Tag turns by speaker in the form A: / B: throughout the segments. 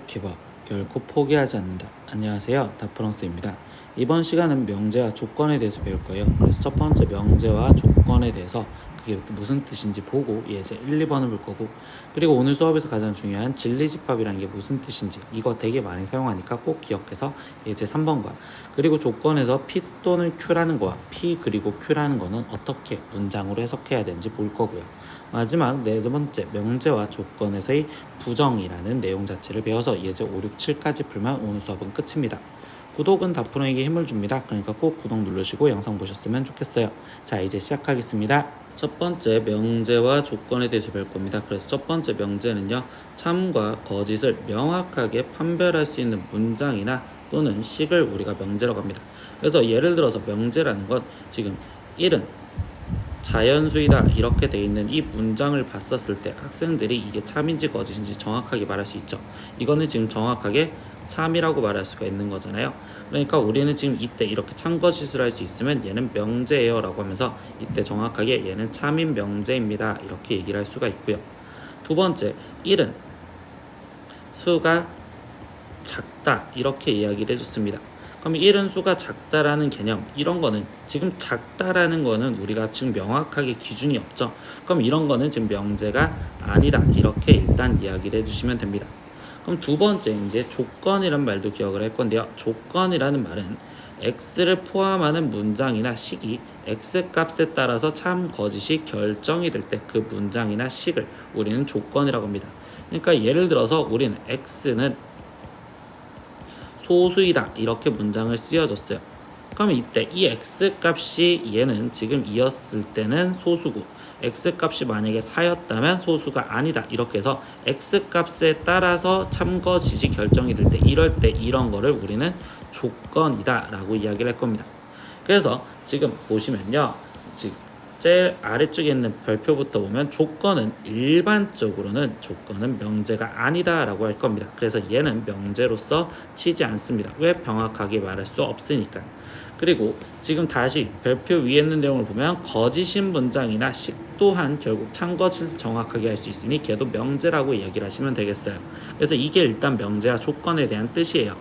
A: 노력해봐. 결코 포기하지 않는다. 안녕하세요. 다프랑스입니다. 이번 시간은 명제와 조건에 대해서 배울 거예요. 그래서 첫 번째 명제와 조건에 대해서 그게 무슨 뜻인지 보고 예제 1, 2번을 볼 거고, 그리고 오늘 수업에서 가장 중요한 진리집합이라는 게 무슨 뜻인지, 이거 되게 많이 사용하니까 꼭 기억해서 예제 3번과, 그리고 조건에서 P 또는 Q라는 거와 P 그리고 Q라는 거는 어떻게 문장으로 해석해야 되는지 볼 거고요. 마지막 네 번째 명제와 조건에서의 부정이라는 내용 자체를 배워서 예제 5, 6, 7까지 풀면 오늘 수업은 끝입니다. 구독은 다프로에게 힘을 줍니다. 그러니까 꼭 구독 누르시고 영상 보셨으면 좋겠어요. 자, 이제 시작하겠습니다. 첫 번째 명제와 조건에 대해서 배울 겁니다. 그래서 첫 번째 명제는요, 참과 거짓을 명확하게 판별할 수 있는 문장이나 또는 식을 우리가 명제라고 합니다. 그래서 예를 들어서 명제라는 건 지금 1은 자연수이다 이렇게 돼 있는 이 문장을 봤었을 때 학생들이 이게 참인지 거짓인지 정확하게 말할 수 있죠. 이거는 지금 정확하게 참이라고 말할 수가 있는 거잖아요. 그러니까 우리는 지금 이때 이렇게 참거짓을 할 수 있으면 얘는 명제예요 라고 하면서 이때 정확하게 얘는 참인 명제입니다 이렇게 얘기를 할 수가 있고요. 두 번째, 1은 수가 작다 이렇게 이야기를 해줬습니다. 그럼 1은 수가 작다라는 개념, 이런 거는 지금 작다라는 거는 우리가 지금 명확하게 기준이 없죠. 그럼 이런 거는 지금 명제가 아니다 이렇게 일단 이야기를 해주시면 됩니다. 그럼 두 번째, 이제 조건이란 말도 기억을 할 건데요. 조건이라는 말은 x를 포함하는 문장이나 식이 x 값에 따라서 참 거짓이 결정이 될 때 그 문장이나 식을 우리는 조건이라고 합니다. 그러니까 예를 들어서 우리는 x는 소수이다 이렇게 문장을 쓰여줬어요. 그러면 이때 이 x값이 얘는 지금 2였을 때는 소수고, x값이 만약에 4였다면 소수가 아니다 이렇게 해서 x값에 따라서 참거짓이 결정이 될 때, 이럴 때 이런 거를 우리는 조건이다 라고 이야기를 할 겁니다. 그래서 지금 보시면요, 지금 제일 아래쪽에 있는 별표부터 보면 조건은 일반적으로는 조건은 명제가 아니다 라고 할 겁니다. 그래서 얘는 명제로서 치지 않습니다. 왜? 명확하게 말할 수 없으니까. 그리고 지금 다시 별표 위에 있는 내용을 보면 거짓인 문장이나 식 또한 결국 참거짓을 정확하게 할 수 있으니 걔도 명제라고 이야기를 하시면 되겠어요. 그래서 이게 일단 명제와 조건에 대한 뜻이에요.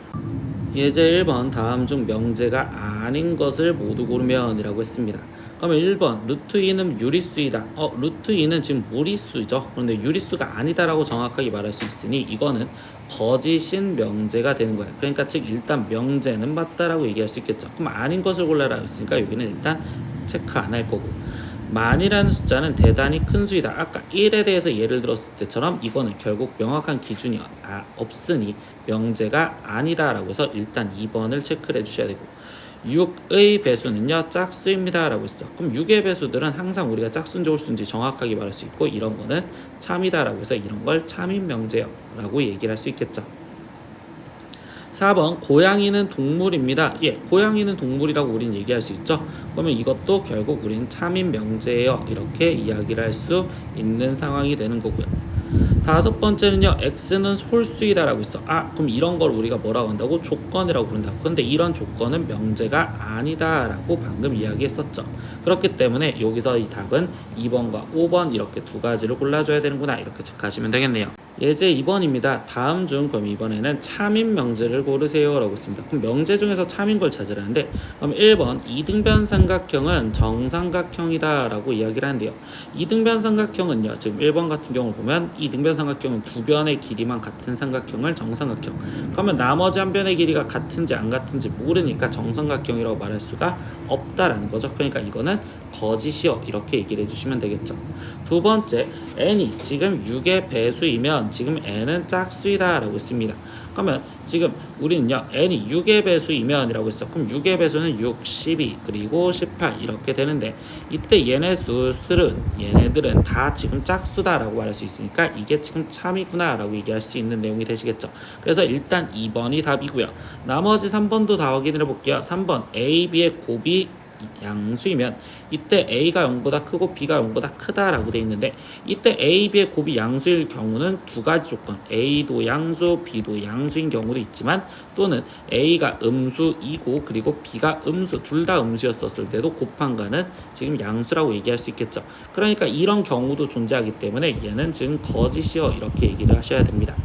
A: 예제 1번 다음 중 명제가 아닌 것을 모두 고르면 이라고 했습니다. 그러면 1번 루트 2는 유리수이다. 루트 2는 지금 무리수죠. 그런데 유리수가 아니다라고 정확하게 말할 수 있으니 이거는 거짓인 명제가 되는 거예요. 그러니까 즉 일단 명제는 맞다라고 얘기할 수 있겠죠. 그럼 아닌 것을 골라라 했으니까 여기는 일단 체크 안 할 거고, 만이라는 숫자는 대단히 큰 수이다. 아까 1에 대해서 예를 들었을 때처럼 이거는 결국 명확한 기준이 없으니 명제가 아니다 라고 해서 일단 2번을 체크를 해주셔야 되고, 6의 배수는요 짝수입니다 라고 했어. 그럼 6의 배수들은 항상 우리가 짝수인지 홀수인지 정확하게 말할 수 있고, 이런 거는 참이다 라고 해서 이런 걸 참인 명제요 라고 얘기를 할 수 있겠죠. 4번 고양이는 동물입니다. 예, 고양이는 동물이라고 우린 얘기할 수 있죠. 그러면 이것도 결국 우린 참인 명제예요 이렇게 이야기를 할 수 있는 상황이 되는 거고요. 다섯 번째는요, x는 홀수이다 라고 있어. 그럼 이런 걸 우리가 뭐라고 한다고? 조건이라고 부른다. 그런데 이런 조건은 명제가 아니다 라고 방금 이야기했었죠. 그렇기 때문에 여기서 이 답은 2번과 5번 이렇게 두 가지를 골라줘야 되는구나 이렇게 체크하시면 되겠네요. 예제 2번입니다. 다음 중 그럼 이번에는 참인 명제를 고르세요 라고 했습니다. 그럼 명제 중에서 참인 걸 찾으라는데, 그럼 1번 이등변 삼각형은 정삼각형이다 라고 이야기를 하는데요. 이등변 삼각형은요, 지금 1번 같은 경우를 보면 이등변 삼각형은 두 변의 길이만 같은 삼각형을 정삼각형, 그러면 나머지 한 변의 길이가 같은지 안 같은지 모르니까 정삼각형이라고 말할 수가 없다라는 거죠. 그러니까 이거는 거짓이요 이렇게 얘기를 해주시면 되겠죠. 두 번째, n이 지금 6의 배수이면 지금 n은 짝수이다 라고 했습니다. 그러면 지금 우리는요, n이 6의 배수이면 이라고 했어. 그럼 6의 배수는 6, 12 그리고 18 이렇게 되는데, 이때 얘네들은 다 지금 짝수다 라고 말할 수 있으니까 이게 지금 참이구나 라고 얘기할 수 있는 내용이 되시겠죠. 그래서 일단 2번이 답이고요. 나머지 3번도 다 확인을 해볼게요. 3번 A, B의 곱이 양수이면 이때 A가 0보다 크고 B가 0보다 크다라고 되어 있는데, 이때 A, B의 곱이 양수일 경우는 두 가지 조건, A도 양수, B도 양수인 경우도 있지만, 또는 A가 음수이고 그리고 B가 음수, 둘 다 음수였었을 때도 곱한가는 지금 양수라고 얘기할 수 있겠죠. 그러니까 이런 경우도 존재하기 때문에 얘는 지금 거짓이요 이렇게 얘기를 하셔야 됩니다.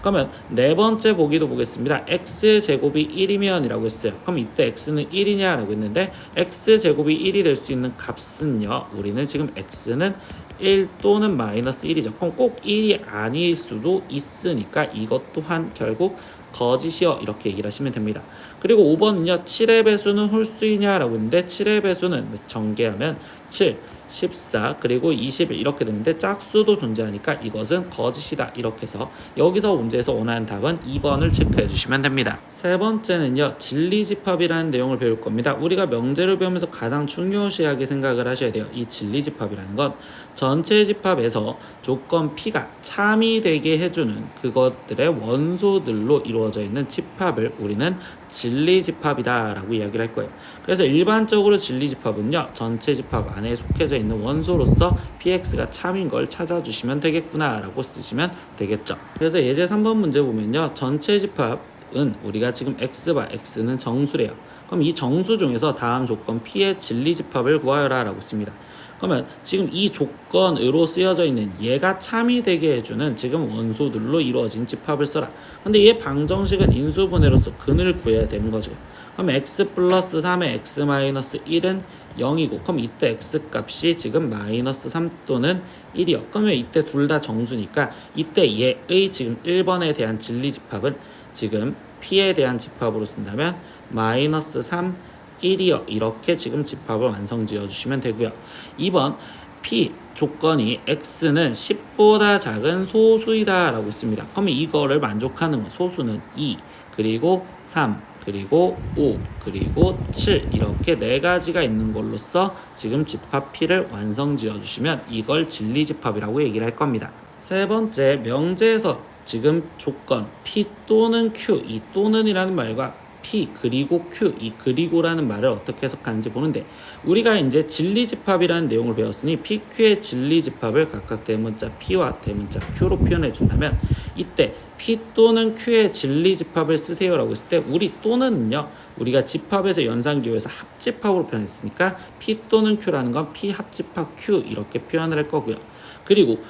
A: 그러면 네 번째 보기도 보겠습니다. x제곱이 1이면 이라고 했어요. 그럼 이때 x는 1이냐 라고 했는데 x제곱이 1이 될 수 있는 값은요. 우리는 지금 x는 1 또는 마이너스 1이죠. 그럼 꼭 1이 아닐 수도 있으니까 이것 또한 결국 거짓이요 이렇게 얘기를 하시면 됩니다. 그리고 5번은요. 7의 배수는 홀수이냐 라고 했는데 7의 배수는 전개하면 7, 14 그리고 21 이렇게 되는데 짝수도 존재하니까 이것은 거짓이다 이렇게 해서 여기서 문제에서 원하는 답은 2번을 체크해 주시면 됩니다. 세 번째는요. 진리집합이라는 내용을 배울 겁니다. 우리가 명제를 배우면서 가장 중요시하게 생각을 하셔야 돼요. 이 진리집합이라는 건 전체 집합에서 조건 P가 참이 되게 해주는 그것들의 원소들로 이루어져 있는 집합을 우리는 진리집합이다 라고 이야기를 할 거예요. 그래서 일반적으로 진리집합은요. 전체 집합 안에 속해져 있는 원소로서 px가 참인 걸 찾아주시면 되겠구나 라고 쓰시면 되겠죠. 그래서 예제 3번 문제 보면요. 전체 집합은 우리가 지금 x바 x는 정수래요. 그럼 이 정수 중에서 다음 조건 p의 진리집합을 구하여라 라고 씁니다. 그러면 지금 이 조건으로 쓰여져 있는 얘가 참이 되게 해주는 지금 원소들로 이루어진 집합을 써라. 근데 얘 방정식은 인수분해로서 근을 구해야 되는 거죠. 그럼 x 플러스 3의 x 마이너스 1은 0이고 그럼 이때 x 값이 지금 마이너스 3 또는 1이요. 그러면 이때 둘 다 정수니까 이때 얘의 지금 1번에 대한 진리집합은 지금 p에 대한 집합으로 쓴다면 마이너스 3 1이요. 이렇게 지금 집합을 완성 지어 주시면 되고요. 2번 P 조건이 X는 10보다 작은 소수이다 라고 있습니다. 그러면 이거를 만족하는 거 소수는 2 그리고 3 그리고 5 그리고 7 이렇게 네 가지가 있는 걸로써 지금 집합 P를 완성 지어 주시면 이걸 진리집합이라고 얘기를 할 겁니다. 세 번째 명제에서 지금 조건 P 또는 Q 이 또는이라는 말과 P 그리고 Q 이 그리고라는 말을 어떻게 해석하는지 보는데 우리가 이제 진리집합이라는 내용을 배웠으니 PQ의 진리집합을 각각 대문자 P와 대문자 Q로 표현해 준다면 이때 P 또는 Q의 진리집합을 쓰세요 라고 했을 때 우리 또는요 우리가 집합에서 연산기호에서 합집합으로 표현했으니까 P 또는 Q라는 건 P 합집합 Q 이렇게 표현을 할 거고요. 그리고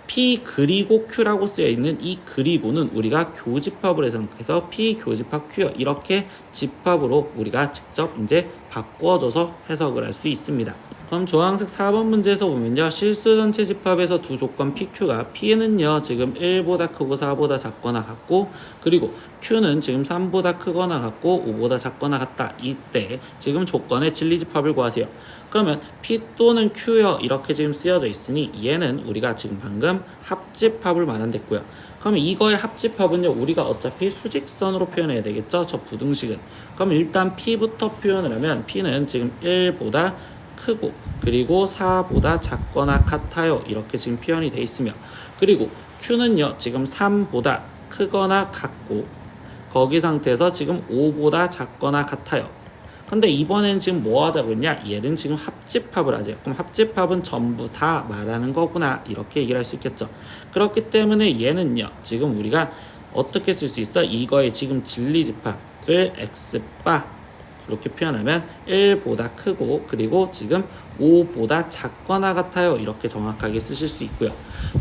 A: P 그리고 Q라고 쓰여있는 이 그리고는 우리가 교집합을 해석해서 P 교집합 Q 이렇게 집합으로 우리가 직접 이제 바꿔줘서 해석을 할 수 있습니다. 그럼 주황색 4번 문제에서 보면요. 실수 전체 집합에서 두 조건 PQ가 P는요 지금 1보다 크고 4보다 작거나 같고 그리고 Q는 지금 3보다 크거나 같고 5보다 작거나 같다. 이때 지금 조건의 진리집합을 구하세요. 그러면 P 또는 Q요 이렇게 지금 쓰여져 있으니 얘는 우리가 지금 방금 합집합을 말한댔고요. 그러면 이거의 합집합은요 우리가 어차피 수직선으로 표현해야 되겠죠. 저 부등식은. 그럼 일단 P부터 표현을 하면 P는 지금 1보다 크고 그리고 4보다 작거나 같아요. 이렇게 지금 표현이 돼 있으며 그리고 Q는요 지금 3보다 크거나 같고 거기 상태에서 지금 5보다 작거나 같아요. 근데 이번엔 지금 뭐 하자고 했냐? 얘는 지금 합집합을 하죠. 그럼 합집합은 전부 다 말하는 거구나 이렇게 얘기를 할 수 있겠죠. 그렇기 때문에 얘는요 지금 우리가 어떻게 쓸 수 있어? 이거의 지금 진리집합을 x바 이렇게 표현하면 1보다 크고 그리고 지금 5보다 작거나 같아요. 이렇게 정확하게 쓰실 수 있고요.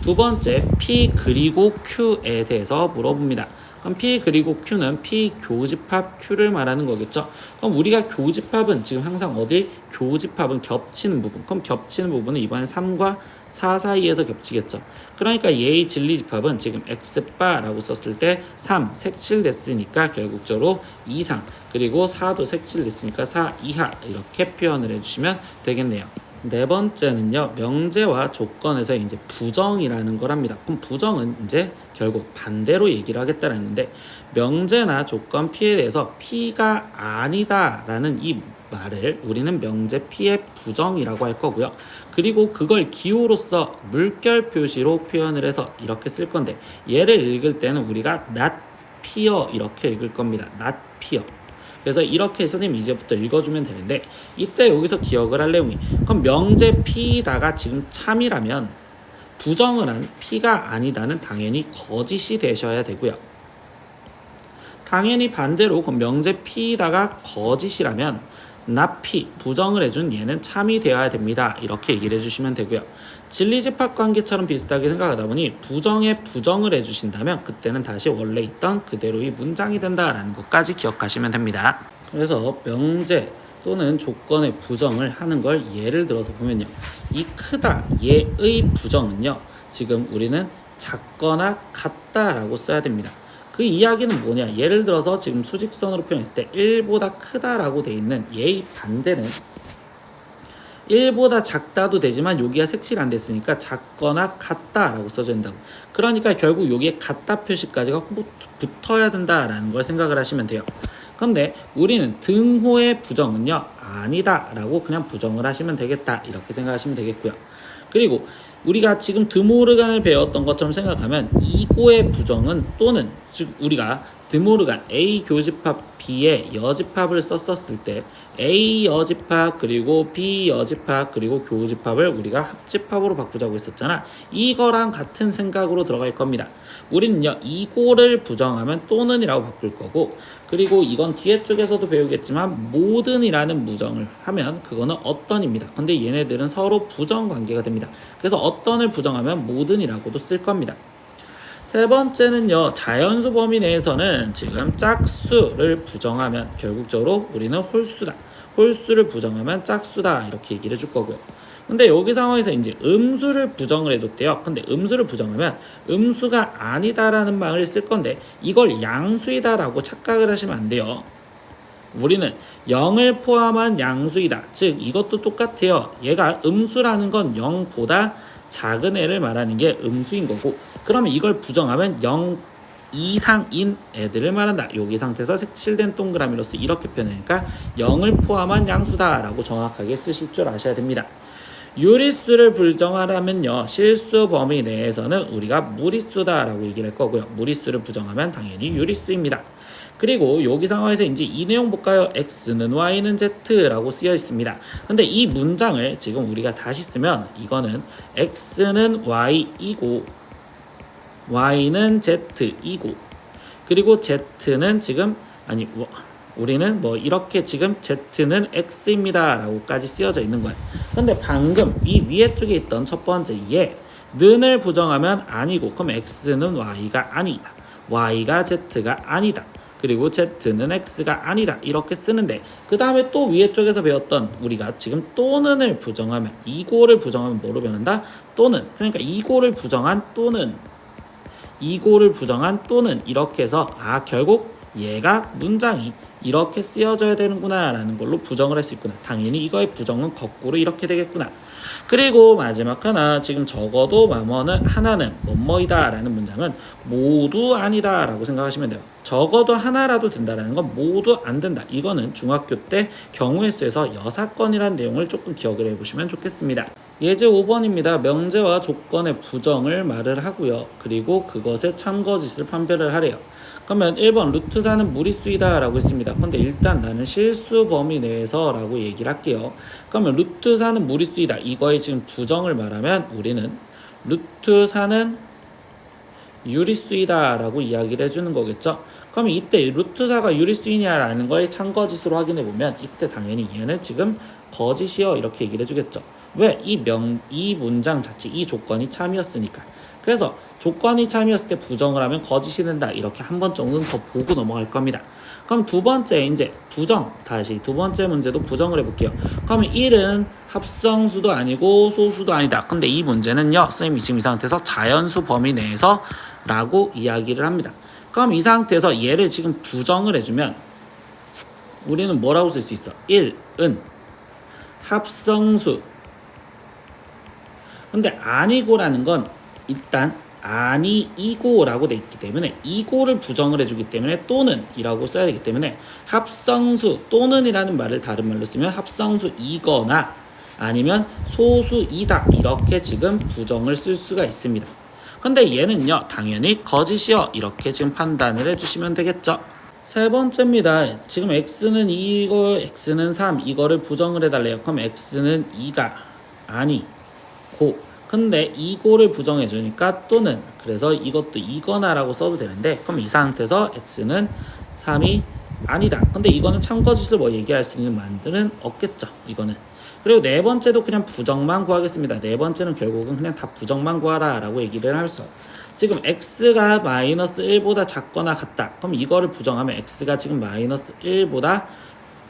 A: 두 번째 P 그리고 Q에 대해서 물어봅니다. 그럼 P 그리고 Q는 P 교집합 Q를 말하는 거겠죠. 그럼 우리가 교집합은 지금 항상 어디? 교집합은 겹치는 부분. 그럼 겹치는 부분은 이번에 3과 4 사이에서 겹치겠죠. 그러니까 얘의 진리집합은 지금 x바라고 썼을 때 3 색칠됐으니까 결국적으로 2상 그리고 4도 색칠됐으니까 4 이하 이렇게 표현을 해주시면 되겠네요. 네 번째는요 명제와 조건에서 이제 부정이라는 걸 합니다. 그럼 부정은 이제 결국 반대로 얘기를 하겠다라는데 명제나 조건 P에 대해서 P가 아니다라는 이 말을 우리는 명제 P의 부정이라고 할 거고요. 그리고 그걸 기호로서 물결 표시로 표현을 해서 이렇게 쓸 건데 얘를 읽을 때는 우리가 not P여 이렇게 읽을 겁니다. not P여. 그래서 이렇게 선생님이 이제부터 읽어주면 되는데 이때 여기서 기억을 할 내용이 그럼 명제 P다가 지금 참이라면 부정을 한 P가 아니다는 당연히 거짓이 되셔야 되고요. 당연히 반대로 그럼 명제 P다가 거짓이라면 납피 부정을 해준 얘는 참이 되어야 됩니다. 이렇게 얘기를 해주시면 되고요. 진리집합관계처럼 비슷하게 생각하다 보니 부정에 부정을 해주신다면 그때는 다시 원래 있던 그대로의 문장이 된다라는 것까지 기억하시면 됩니다. 그래서 명제 또는 조건의 부정을 하는 걸 예를 들어서 보면요. 이 크다 얘의 부정은요. 지금 우리는 작거나 같다라고 써야 됩니다. 그 이야기는 뭐냐? 예를 들어서 지금 수직선으로 표현했을 때 1보다 크다라고 돼 있는 얘의 반대는 1보다 작다도 되지만 여기가 색칠 안 됐으니까 작거나 같다라고 써져 된다고. 그러니까 결국 여기에 같다 표시까지가 붙어야 된다라는 걸 생각을 하시면 돼요. 근데 우리는 등호의 부정은요 아니다 라고 그냥 부정을 하시면 되겠다 이렇게 생각하시면 되겠고요. 그리고 우리가 지금 드모르간을 배웠던 것처럼 생각하면 이고의 부정은 또는 즉 우리가 드모르간 A 교집합 B의 여집합을 썼었을 때 A 여집합 그리고 B 여집합 그리고 교집합을 우리가 합집합으로 바꾸자고 했었잖아. 이거랑 같은 생각으로 들어갈 겁니다. 우리는요 이고를 부정하면 또는이라고 바꿀 거고 그리고 이건 뒤에 쪽에서도 배우겠지만 모든이라는 부정을 하면 그거는 어떤입니다. 근데 얘네들은 서로 부정 관계가 됩니다. 그래서 어떤을 부정하면 모든이라고도 쓸 겁니다. 세 번째는요 자연수 범위 내에서는 지금 짝수를 부정하면 결국적으로 우리는 홀수다. 홀수를 부정하면 짝수다 이렇게 얘기를 해줄 거고요. 근데 여기 상황에서 이제 음수를 부정을 해줬대요. 근데 음수를 부정하면 음수가 아니다라는 말을 쓸 건데 이걸 양수이다라고 착각을 하시면 안 돼요. 우리는 0을 포함한 양수이다. 즉 이것도 똑같아요. 얘가 음수라는 건 0보다 작은 애를 말하는 게 음수인 거고 그러면 이걸 부정하면 0 이상인 애들을 말한다. 여기 상태에서 색칠된 동그라미로서 이렇게 표현하니까 0을 포함한 양수다라고 정확하게 쓰실 줄 아셔야 됩니다. 유리수를 부정하려면요 실수 범위 내에서는 우리가 무리수다라고 얘기를 할 거고요. 무리수를 부정하면 당연히 유리수입니다. 그리고 여기 상황에서 이제 이 내용 볼까요? X는 Y는 Z라고 쓰여 있습니다. 근데 이 문장을 지금 우리가 다시 쓰면 이거는 X는 Y이고 Y는 Z이고 그리고 Z는 지금 우리는 뭐 이렇게 지금 Z는 X입니다 라고까지 쓰여져 있는 거예요. 근데 방금 이 위에 쪽에 있던 첫 번째 는을 부정하면 아니고 그럼 X는 Y가 아니다. Y가 Z가 아니다. 그리고 Z는 X가 아니다 이렇게 쓰는데 그 다음에 또 위에 쪽에서 배웠던 우리가 지금 또는을 부정하면 이고를 부정하면 뭐로 변한다? 또는. 그러니까 이고를 부정한 또는 이렇게 해서 결국 얘가 문장이 이렇게 쓰여져야 되는구나 라는 걸로 부정을 할 수 있구나. 당연히 이거의 부정은 거꾸로 이렇게 되겠구나. 그리고 마지막 하나 지금 적어도 하나는 뭐뭐이다 라는 문장은 모두 아니다 라고 생각하시면 돼요. 적어도 하나라도 된다라는 건 모두 안 된다. 이거는 중학교 때 경우의 수에서 여사건이라는 내용을 조금 기억을 해보시면 좋겠습니다. 예제 5번입니다. 명제와 조건의 부정을 말을 하고요. 그리고 그것의 참거짓을 판별을 하래요. 그러면 1번 루트사는 무리수이다 라고 했습니다. 근데 일단 나는 실수 범위 내에서 라고 얘기를 할게요. 그러면 루트사는 무리수이다. 이거의 지금 부정을 말하면 우리는 루트사는 유리수이다 라고 이야기를 해주는 거겠죠. 그러면 이때 루트사가 유리수이냐라는 거의 참거짓으로 확인해 보면 이때 당연히 얘는 지금 거짓이요 이렇게 얘기를 해주겠죠. 왜? 이 문장 자체 이 조건이 참이었으니까. 그래서 조건이 참이었을 때 부정을 하면 거짓이 된다. 이렇게 한 번 정도는 더 보고 넘어갈 겁니다. 그럼 두 번째 이제 부정. 다시 두 번째 문제도 부정을 해볼게요. 그러면 1은 합성수도 아니고 소수도 아니다. 근데 이 문제는요. 쌤이 지금 이 상태에서 자연수 범위 내에서 라고 이야기를 합니다. 그럼 이 상태에서 얘를 지금 부정을 해주면 우리는 뭐라고 쓸 수 있어? 1은 합성수. 근데 아니고라는 건 일단 아니이고라고 돼 있기 때문에 이고를 부정을 해주기 때문에 또는이라고 써야 되기 때문에 합성수 또는이라는 말을 다른 말로 쓰면 합성수이거나 아니면 소수이다 이렇게 지금 부정을 쓸 수가 있습니다. 근데 얘는요 당연히 거짓이요 이렇게 지금 판단을 해주시면 되겠죠. 세 번째입니다. 지금 x는 2이고 x는 3 이거를 부정을 해달래요. 그럼 x는 2가 아니고 근데 이고를 부정해 주니까 또는 그래서 이것도 이거나 라고 써도 되는데 그럼 이 상태에서 x는 3이 아니다. 근데 이거는 참거짓을 뭐 얘기할 수 있는 만들은 없겠죠. 이거는. 그리고 네 번째도 그냥 부정만 구하겠습니다. 네 번째는 결국은 그냥 다 부정만 구하라 라고 얘기를 할 수. 지금 x가 마이너스 1보다 작거나 같다. 그럼 이거를 부정하면 x가 지금 마이너스 1보다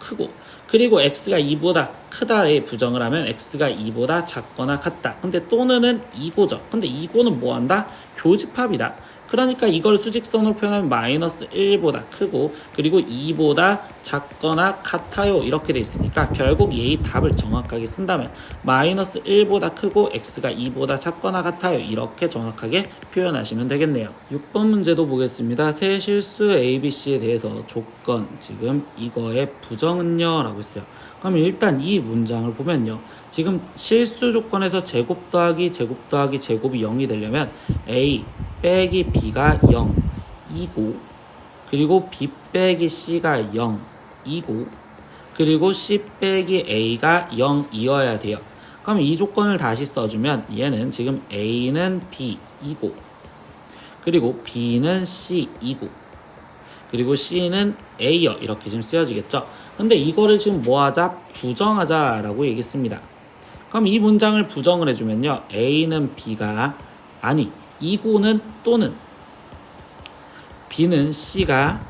A: 크고, 그리고 x가 2보다 크다에 부정을 하면 x가 2보다 작거나 같다. 근데 또는은 이고죠. 근데 이고는 뭐한다? 교집합이다. 그러니까 이걸 수직선으로 표현하면 마이너스 1보다 크고 그리고 2보다 작거나 같아요 이렇게 돼 있으니까 결국 이 답을 정확하게 쓴다면 마이너스 1보다 크고 x가 2보다 작거나 같아요 이렇게 정확하게 표현하시면 되겠네요. 6번 문제도 보겠습니다. 세 실수 ABC에 대해서 조건 지금 이거의 부정은요 라고 했어요. 그럼 일단 이 문장을 보면요. 지금 실수 조건에서 제곱 더하기 제곱 더하기 제곱이 0이 되려면 A 빼기 B가 0이고 그리고 B 빼기 C가 0이고 그리고 C 빼기 A가 0이어야 돼요. 그럼 이 조건을 다시 써주면 얘는 지금 A는 B이고 그리고 B는 C이고 그리고 C는 A여 이렇게 지금 쓰여지겠죠. 근데 이거를 지금 뭐하자? 부정하자 라고 얘기했습니다. 그럼 이 문장을 부정을 해주면요. A는 B가 아니 이고는 또는 B는 C가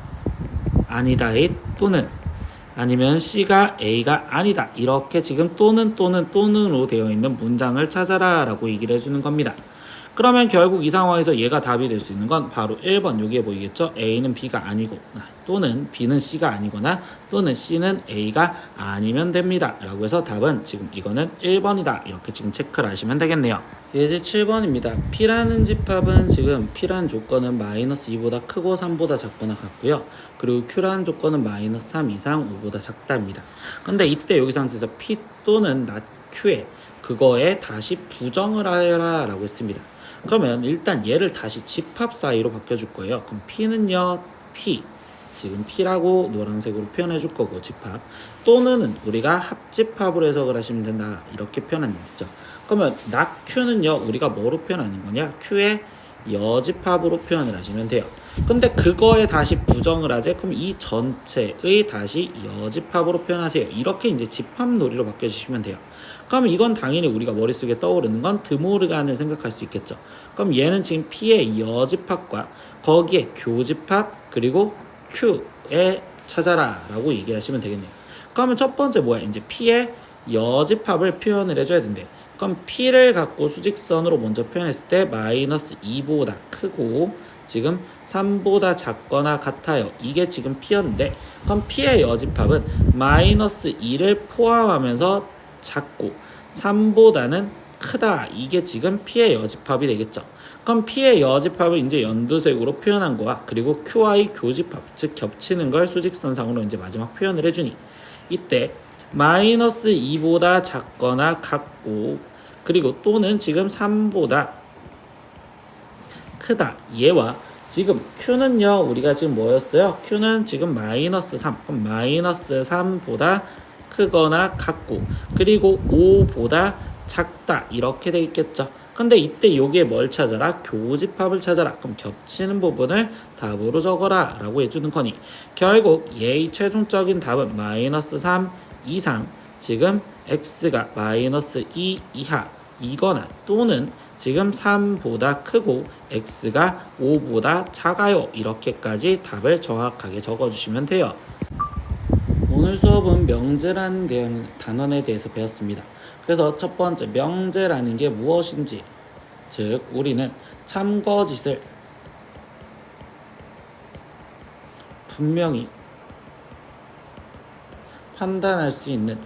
A: 아니다의 또는 아니면 C가 A가 아니다 이렇게 지금 또는으로 되어 있는 문장을 찾아라 라고 얘기를 해주는 겁니다. 그러면 결국 이 상황에서 얘가 답이 될 수 있는 건 바로 1번 여기에 보이겠죠? A는 B가 아니고 또는 B는 C가 아니거나 또는 C는 A가 아니면 됩니다 라고 해서 답은 지금 이거는 1번이다 이렇게 지금 체크를 하시면 되겠네요. 예제 7번입니다. P라는 집합은 지금 P라는 조건은 마이너스 2보다 크고 3보다 작거나 같고요. 그리고 Q라는 조건은 마이너스 3 이상 5보다 작다입니다. 근데 이때 여기 상태에서 P 또는 not Q에 그거에 다시 부정을 하라 라고 했습니다. 그러면 일단 얘를 다시 집합 사이로 바꿔줄 거예요. 그럼 P는요, P. 지금 P라고 노란색으로 표현해 줄 거고, 집합. 또는 우리가 합집합으로 해석을 하시면 된다. 이렇게 표현하는 거죠. 그러면 not Q는요, 우리가 뭐로 표현하는 거냐? Q의 여집합으로 표현을 하시면 돼요. 근데 그거에 다시 부정을 하재? 그럼 이 전체의 다시 여집합으로 표현하세요. 이렇게 이제 집합놀이로 바꿔주시면 돼요. 그럼 이건 당연히 우리가 머릿속에 떠오르는 건 드모르간을 생각할 수 있겠죠. 그럼 얘는 지금 P의 여집합과 거기에 교집합 그리고 Q에 찾아라 라고 얘기하시면 되겠네요. 그러면 첫 번째 뭐야? 이제 P의 여집합을 표현을 해줘야 된대. 그럼 P를 갖고 수직선으로 먼저 표현했을 때 마이너스 2보다 크고 지금 3보다 작거나 같아요. 이게 지금 P였는데 그럼 P의 여집합은 마이너스 2를 포함하면서 작고 3보다는 크다. 이게 지금 P의 여집합이 되겠죠. 그럼 P의 여집합을 이제 연두색으로 표현한 거와 그리고 Q와의 교집합, 즉 겹치는 걸 수직선상으로 이제 마지막 표현을 해주니 이때 마이너스 2보다 작거나 같고 그리고 또는 지금 3보다 크다. 얘와 지금 Q는요 우리가 지금 뭐였어요? Q는 지금 마이너스 3. 그럼 마이너스 3보다 크거나 같고 그리고 5보다 작다 이렇게 돼 있겠죠. 근데 이때 여기에 뭘 찾아라? 교집합을 찾아라. 그럼 겹치는 부분을 답으로 적어라 라고 해주는 거니 결국 얘의 최종적인 답은 마이너스 3 이상 지금 x가 마이너스 2 이하 이거나 또는 지금 3보다 크고 x가 5보다 작아요 이렇게까지 답을 정확하게 적어주시면 돼요. 오늘 수업은 명제라는 단원에 대해서 배웠습니다. 그래서 첫 번째 명제라는 게 무엇인지, 즉 우리는 참거짓을 분명히 판단할 수 있는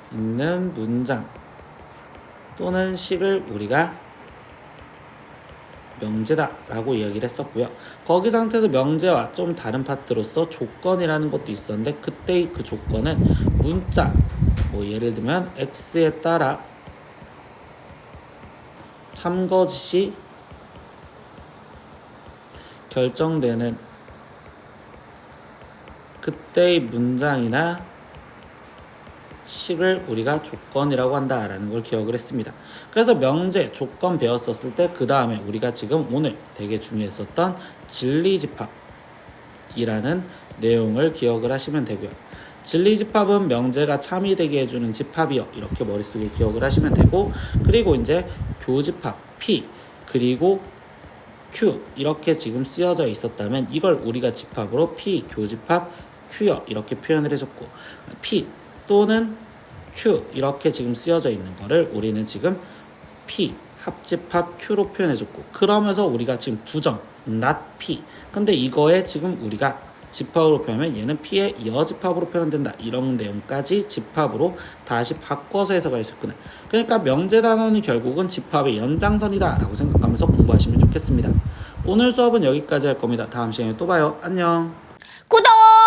A: 문장 또는 식을 우리가 명제다 라고 이야기를 했었고요. 거기 상태에서 명제와 좀 다른 파트로서 조건이라는 것도 있었는데 그때의 그 조건은 문자 뭐 예를 들면 x에 따라 참거짓이 결정되는 그때의 문장이나 식을 우리가 조건이라고 한다라는 걸 기억을 했습니다. 그래서 명제, 조건 배웠었을 때 그 다음에 우리가 지금 오늘 되게 중요했었던 진리집합 집합이라는 내용을 기억을 하시면 되고요. 진리집합은 명제가 참이되게 해주는 집합이요. 이렇게 머릿속에 기억을 하시면 되고, 그리고 이제 교집합 P 그리고 Q 이렇게 지금 쓰여져 있었다면 이걸 우리가 집합으로 P 교집합 Q요 이렇게 표현을 해줬고, P 또는 Q 이렇게 지금 쓰여져 있는 거를 우리는 지금 P 합집합 Q로 표현해줬고, 그러면서 우리가 지금 부정 not P, 근데 이거에 지금 우리가 집합으로 표현하면 얘는 P의 여집합으로 표현된다, 이런 내용까지 집합으로 다시 바꿔서 해석할 수 있구나. 그러니까 명제 단원이 결국은 집합의 연장선이다 라고 생각하면서 공부하시면 좋겠습니다. 오늘 수업은 여기까지 할 겁니다. 다음 시간에 또 봐요. 안녕.
B: 구독!